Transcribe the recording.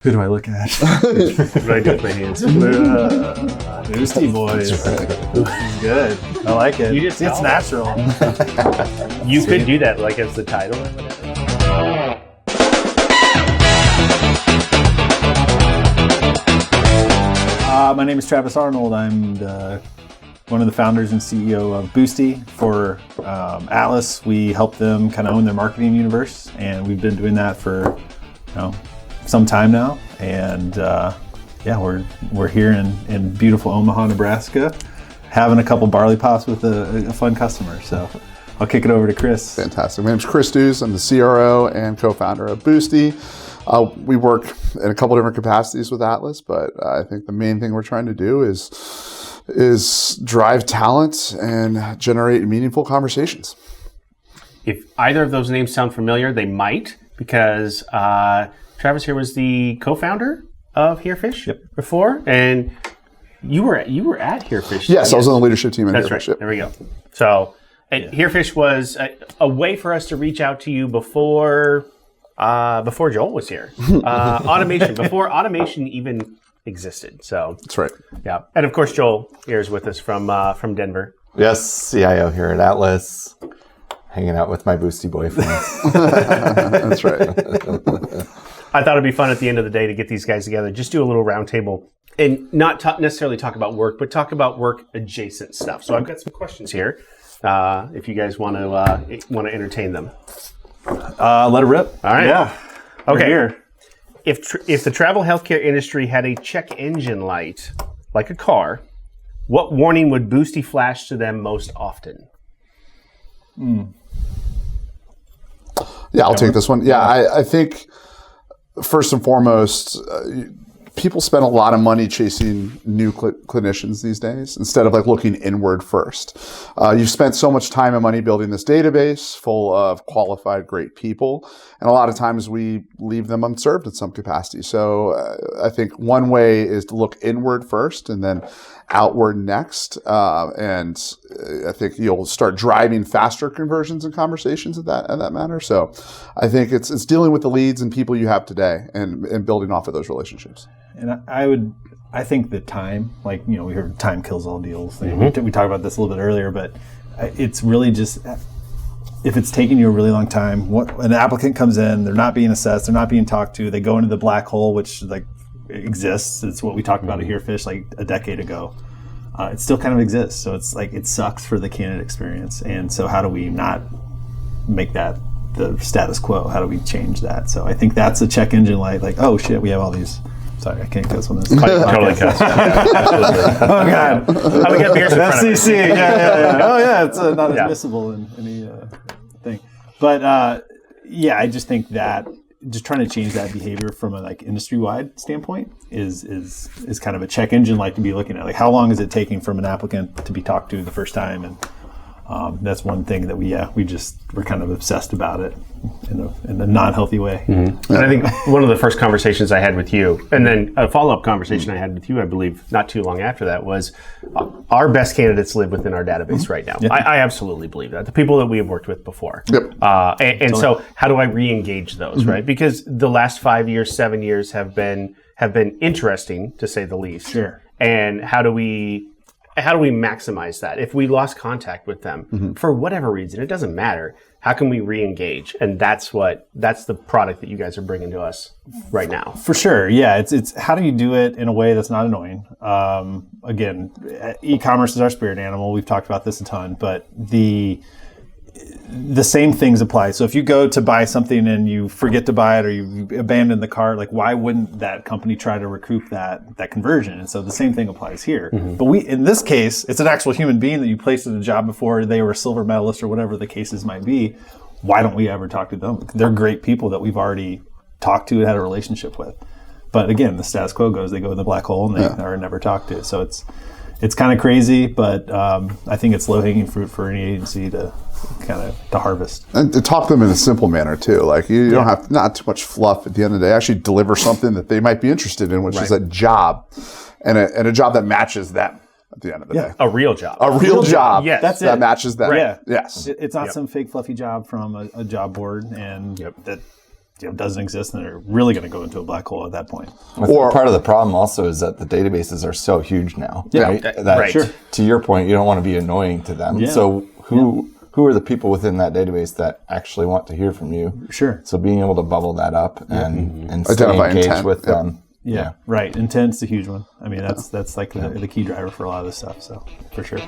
Who do I look at? What do I do with my hands? Boostie boys. This is good. I like it. It's natural. You could do that like as the title or whatever. My name is Travis Arnold. I'm one of the founders and CEO of Boostie. For Atlas, we help them kind of own their marketing universe, and we've been doing that for some time now. And we're here in beautiful Omaha, Nebraska, having a couple barley pops with a fun customer. So I'll kick it over to Chris. Fantastic. My name's Chris Dews. I'm the CRO and co-founder of Boostie. We work in a couple different capacities with Atlas, but I think the main thing we're trying to do is drive talent and generate meaningful conversations. If either of those names sound familiar, they might, because Travis here was the co-founder of Herefish before, and you were at Herefish. Yes, I was on the leadership team at Herefish. That's right. There we go. So Herefish was a way for us to reach out to you before Joel was here. Before automation even existed. So that's right. Yeah, and of course Joel here is with us from Denver. Yes, CIO here at Atlas, hanging out with my Boostie boyfriends. That's right. I thought it'd be fun at the end of the day to get these guys together, just do a little roundtable, and not necessarily talk about work, but talk about work adjacent stuff. So I've got some questions here, if you guys want to entertain them. Let it rip. All right. Yeah. Okay. Here. If the travel healthcare industry had a check engine light, like a car, what warning would Boostie flash to them most often? Yeah, I'll take this one. Yeah, I think first and foremost, people spend a lot of money chasing new clinicians these days instead of looking inward first. You've spent so much time and money building this database full of qualified, great people, and a lot of times we leave them unserved in some capacity. So I think one way is to look inward first and then outward next, and I think you'll start driving faster conversions and conversations in that manner. So I think it's dealing with the leads and people you have today and building off of those relationships. And I think that time, we heard time kills all deals. Mm-hmm. We talked about this a little bit earlier, but it's really just, if it's taking you a really long time, an applicant comes in, they're not being assessed, they're not being talked to, they go into the black hole, which exists. It's what we talked about at Herefish a decade ago. It still kind of exists. So it's it sucks for the candidate experience. And so how do we not make that the status quo? How do we change that? So I think that's a check engine light. Oh shit, we have all these. Sorry, I can't cuss on this. Totally cuss. Yeah, oh God. We got beers in front of us. FCC. Yeah. Oh yeah, it's not admissible in any thing. But I just think that just trying to change that behavior from a industry-wide standpoint is kind of a check engine light to be looking at. How long is it taking from an applicant to be talked to the first time? And that's one thing that we're kind of obsessed about it in a non-healthy way. Mm-hmm. And I think one of the first conversations I had with you, and then a follow-up conversation I had with you, I believe, not too long after that, was our best candidates live within our database right now. Yeah. I absolutely believe that. The people that we have worked with before. Yep. And so how do I re-engage those, right? Because the last 5 years, 7 years have been interesting, to say the least. Sure. And how do we maximize that? If we lost contact with them for whatever reason, it doesn't matter. How can we re-engage? And that's the product that you guys are bringing to us right now. For sure. Yeah. It's how do you do it in a way that's not annoying? Again, e-commerce is our spirit animal. We've talked about this a ton, but the same things apply. So if you go to buy something and you forget to buy it or you abandon the cart, why wouldn't that company try to recoup that conversion? And so the same thing applies here. Mm-hmm. But in this case, it's an actual human being that you placed in a job before, they were a silver medalist or whatever the cases might be. Why don't we ever talk to them? They're great people that we've already talked to and had a relationship with. But again, the status quo goes, they go in the black hole and they are never talked to. So it's kind of crazy, but I think it's low-hanging fruit for any agency to harvest. And to talk to them in a simple manner too. You don't have not too much fluff at the end of the day. Actually deliver something that they might be interested in, which is a job and a job that matches them at the end of the day. A real job. A real job. Yes. That's that it. matches them. Right. Yes. It's not some fake fluffy job from a job board and that doesn't exist, and they're really going to go into a black hole at that point. Or- part of the problem also is that the databases are so huge now. Right? Right. Sure. To your point, you don't want to be annoying to them. Yeah. So who are the people within that database that actually want to hear from you? Sure. So being able to bubble that up and stay Identify engaged intent. with them. Right. Intent's a huge one. I mean, that's like the key driver for a lot of this stuff. So for sure.